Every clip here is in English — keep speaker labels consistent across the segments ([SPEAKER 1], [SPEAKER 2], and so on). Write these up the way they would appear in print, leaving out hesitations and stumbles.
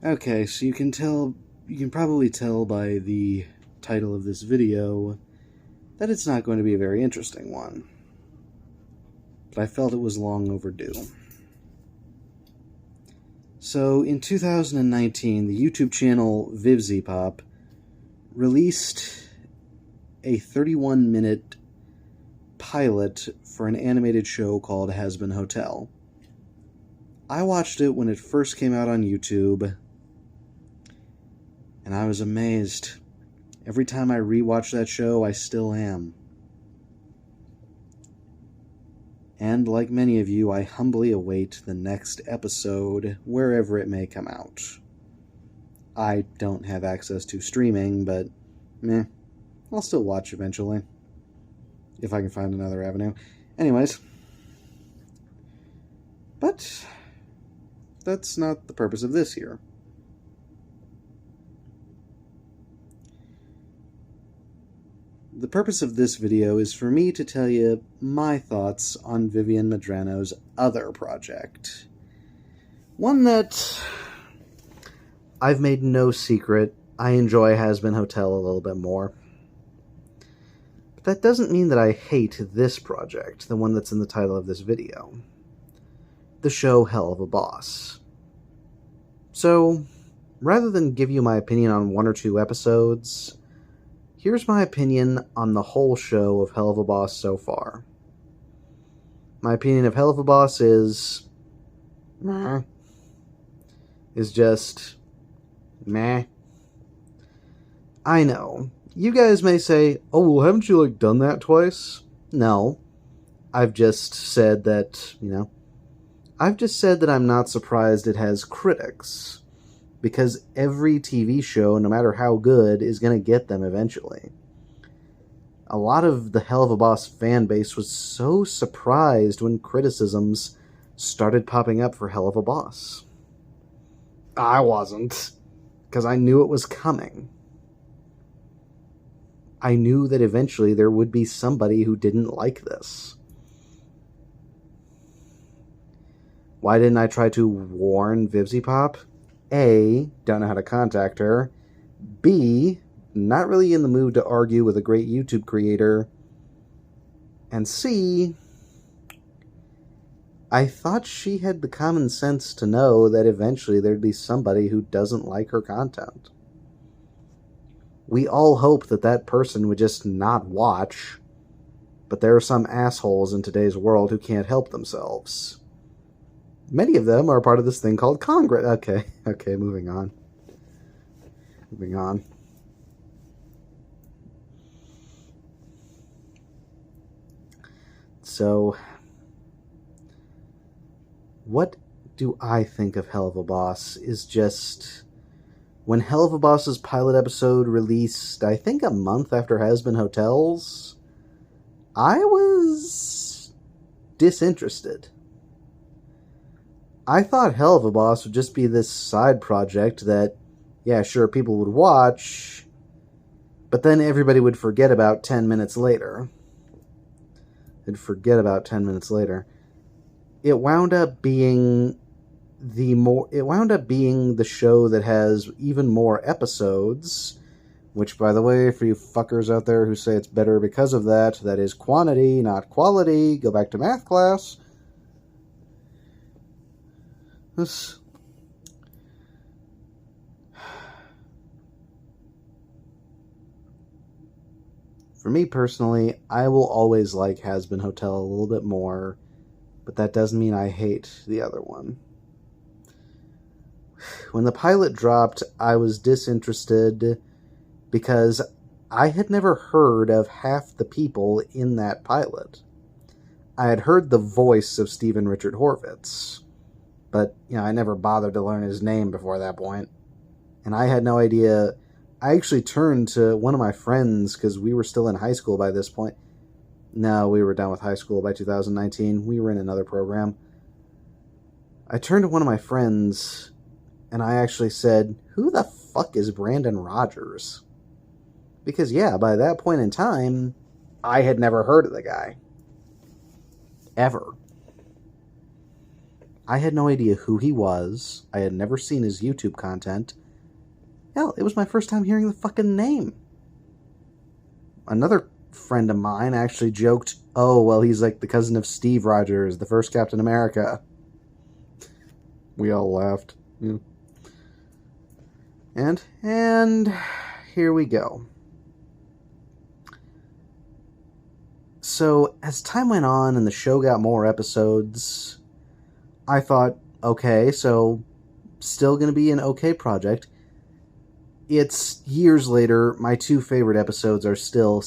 [SPEAKER 1] Okay, so you can probably tell by the title of this video that it's not going to be a very interesting one. But I felt it was long overdue. So, in 2019, the YouTube channel VivziePop released a 31-minute pilot for an animated show called Hazbin Hotel. I watched it when it first came out on YouTube, and I was amazed. Every time I rewatch that show, I still am. And like many of you, I humbly await the next episode, wherever it may come out. I don't have access to streaming, but meh, I'll still watch eventually. If I can find another avenue. Anyways. But that's not the purpose of this here. The purpose of this video is for me to tell you my thoughts on Vivian Medrano's other project. One that I've made no secret I enjoy Hazbin Hotel a little bit more. But that doesn't mean that I hate this project, the one that's in the title of this video. The show Helluva Boss. So, rather than give you my opinion on one or two episodes, here's my opinion on the whole show of Helluva Boss so far. My opinion of Helluva Boss is... meh. Is just... meh. I know. You guys may say, oh, well, haven't you, done that twice? No. I've just said that, I've just said that I'm not surprised it has critics. Because every TV show, no matter how good, is going to get them eventually. A lot of the Helluva Boss fan base was so surprised when criticisms started popping up for Helluva Boss. I wasn't, because I knew it was coming. I knew that eventually there would be somebody who didn't like this. Why didn't I try to warn VivziePop? A, don't know how to contact her. B, not really in the mood to argue with a great YouTube creator. And C, I thought she had the common sense to know that eventually there'd be somebody who doesn't like her content. We all hope that that person would just not watch, but there are some assholes in today's world who can't help themselves. Many of them are part of this thing called Congress. Okay, moving on. So, what do I think of Helluva Boss is just... when Helluva Boss's pilot episode released, I think a month after Hazbin Hotels, I was disinterested. I thought Helluva Boss would just be this side project that, yeah, sure, people would watch, but then everybody would forget about 10 minutes later. It wound up being the show that has even more episodes, which, by the way, for you fuckers out there who say it's better because of that, that is quantity, not quality. Go back to math class. For me personally, I will always like Hazbin Hotel a little bit more, but that doesn't mean I hate the other one. When the pilot dropped, I was disinterested because I had never heard of half the people in that pilot. I had heard the voice of Stephen Richard Horvitz, but, I never bothered to learn his name before that point. And I had no idea. I actually turned to one of my friends, because we were still in high school by this point. No, we were done with high school by 2019. We were in another program. I turned to one of my friends, and I actually said, who the fuck is Brandon Rogers? Because, yeah, by that point in time, I had never heard of the guy. Ever. I had no idea who he was. I had never seen his YouTube content. Hell, it was my first time hearing the fucking name. Another friend of mine actually joked, oh, well, he's like the cousin of Steve Rogers, the first Captain America. We all laughed. Yeah. And here we go. So, as time went on and the show got more episodes, I thought, okay, so still going to be an okay project. It's years later. My two favorite episodes are still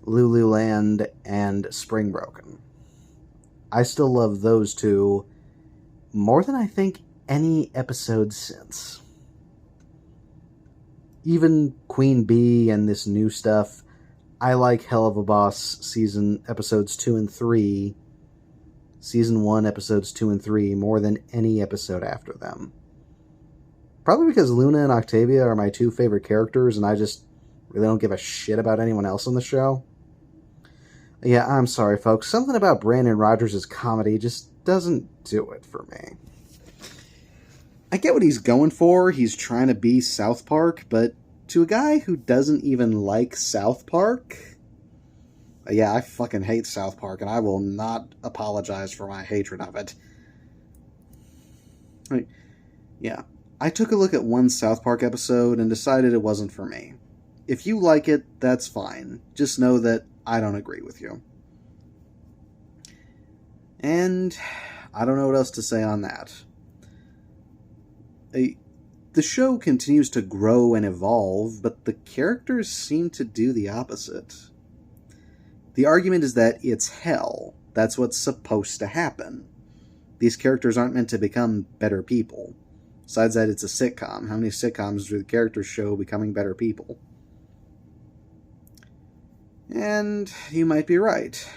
[SPEAKER 1] Lululand and Spring Broken. I still love those two more than I think any episode since. Even Queen Bee and this new stuff, I like Helluva Boss season episodes 2 and 3, season 1 episodes 2 and 3 more than any episode after them. Probably because Luna and Octavia are my two favorite characters, and I just really don't give a shit about anyone else on the show. Yeah, I'm sorry, folks. Something about Brandon Rogers' comedy just doesn't do it for me. I get what he's going for. He's trying to be South Park, but to a guy who doesn't even like South Park... Yeah, I fucking hate South Park, and I will not apologize for my hatred of it. Yeah. I took a look at one South Park episode and decided it wasn't for me. If you like it, that's fine. Just know that I don't agree with you. And I don't know what else to say on that. The show continues to grow and evolve, but the characters seem to do the opposite. The argument is that it's hell. That's what's supposed to happen. These characters aren't meant to become better people. Besides that, it's a sitcom. How many sitcoms do the characters show becoming better people? And you might be right.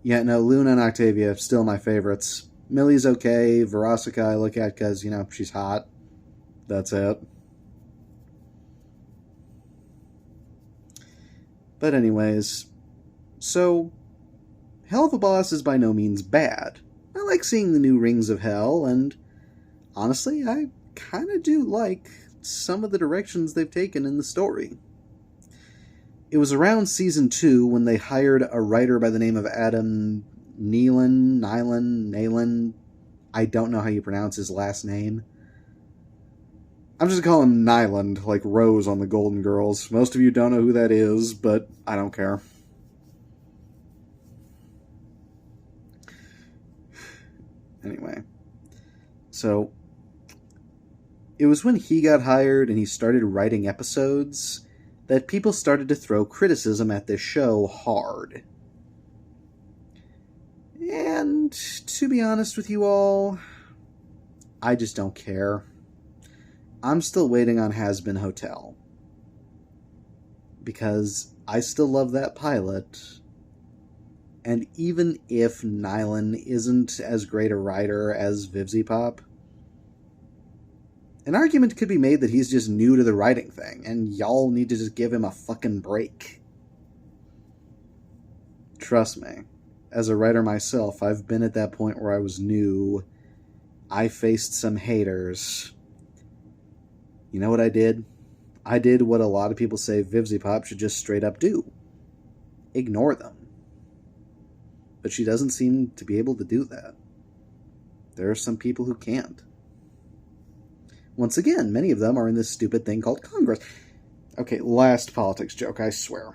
[SPEAKER 1] Yeah, no, Luna and Octavia, still my favorites. Millie's okay. Veronica I look at because, you know, she's hot. That's it. But anyways, so Helluva Boss is by no means bad. I like seeing the new Rings of Hell, and honestly, I kind of do like some of the directions they've taken in the story. It was around season 2 when they hired a writer by the name of Adam Neylan. I don't know how you pronounce his last name. I'm just calling him Nyland, like Rose on the Golden Girls. Most of you don't know who that is, but I don't care. Anyway, so it was when he got hired and he started writing episodes that people started to throw criticism at this show hard. And to be honest with you all, I just don't care. I'm still waiting on Has Been Hotel. Because I still love that pilot. And even if Nylan isn't as great a writer as Vivzy Pop, an argument could be made that he's just new to the writing thing, and y'all need to just give him a fucking break. Trust me, as a writer myself, I've been at that point where I was new. I faced some haters. You know what I did? I did what a lot of people say Vivzy Pop should just straight up do. Ignore them. But she doesn't seem to be able to do that. There are some people who can't. Once again, many of them are in this stupid thing called Congress. Okay, last politics joke, I swear.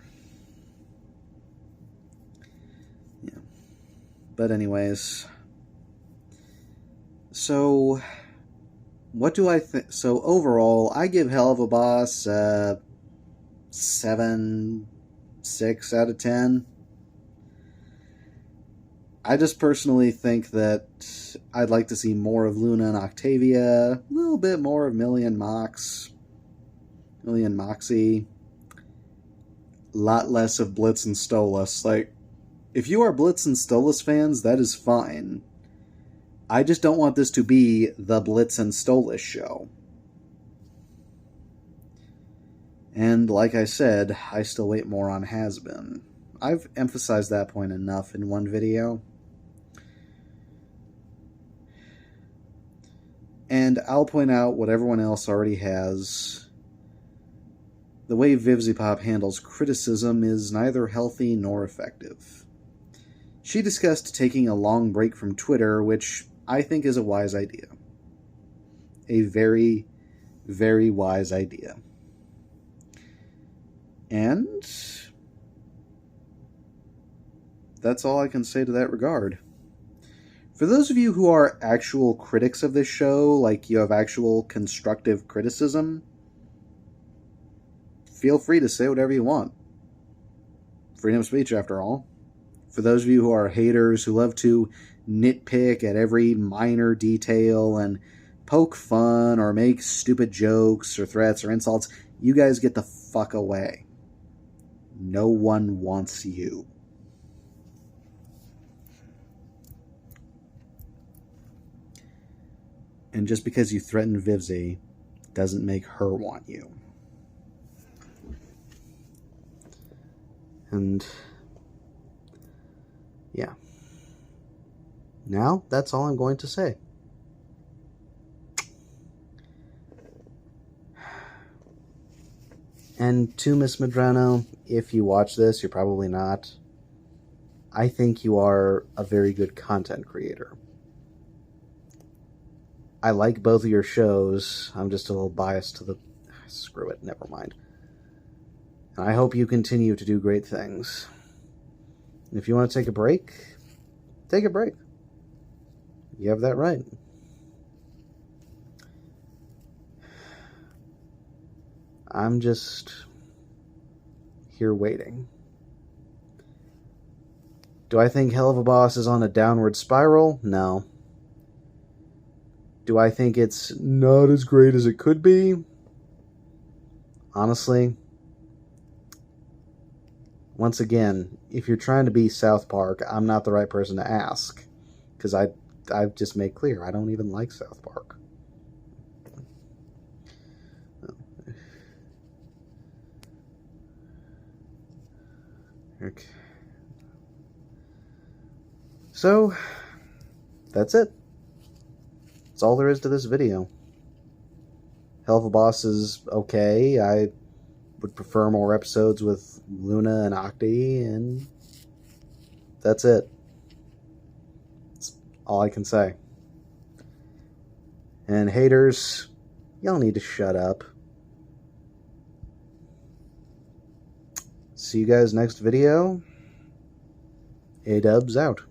[SPEAKER 1] Yeah. But anyways. So, what do I think? So, overall, I give Helluva Boss 7, 6 out of 10. I just personally think that I'd like to see more of Luna and Octavia, a little bit more of Millie and Moxie, a lot less of Blitz and Stolas. Like, if you are Blitz and Stolas fans, that is fine. I just don't want this to be the Blitz and Stolas show. And like I said, I still wait more on Has Been. I've emphasized that point enough in one video. And I'll point out what everyone else already has. The way Vivzipop handles criticism is neither healthy nor effective. She discussed taking a long break from Twitter, which I think is a wise idea. A very, very wise idea. And that's all I can say to that regard. For those of you who are actual critics of this show, like you have actual constructive criticism, feel free to say whatever you want. Freedom of speech, after all. For those of you who are haters, who love to nitpick at every minor detail and poke fun or make stupid jokes or threats or insults, you guys get the fuck away. No one wants you. And just because you threaten Vivzy doesn't make her want you. And yeah. Now, that's all I'm going to say. And to Miss Medrano, if you watch this, you're probably not. I think you are a very good content creator. I like both of your shows. I'm just a little biased to the... Screw it, never mind. And I hope you continue to do great things. And if you want to take a break, take a break. You have that right. I'm just here waiting. Do I think Helluva Boss is on a downward spiral? No. Do I think it's not as great as it could be? Honestly, once again, if you're trying to be South Park, I'm not the right person to ask. Because I've just made clear, I don't even like South Park. Okay. So, that's it. That's all there is to this video. Helluva Boss is okay. I would prefer more episodes with Luna and Octi, and that's it. That's all I can say. And haters, y'all need to shut up. See you guys next video. A-dubs out.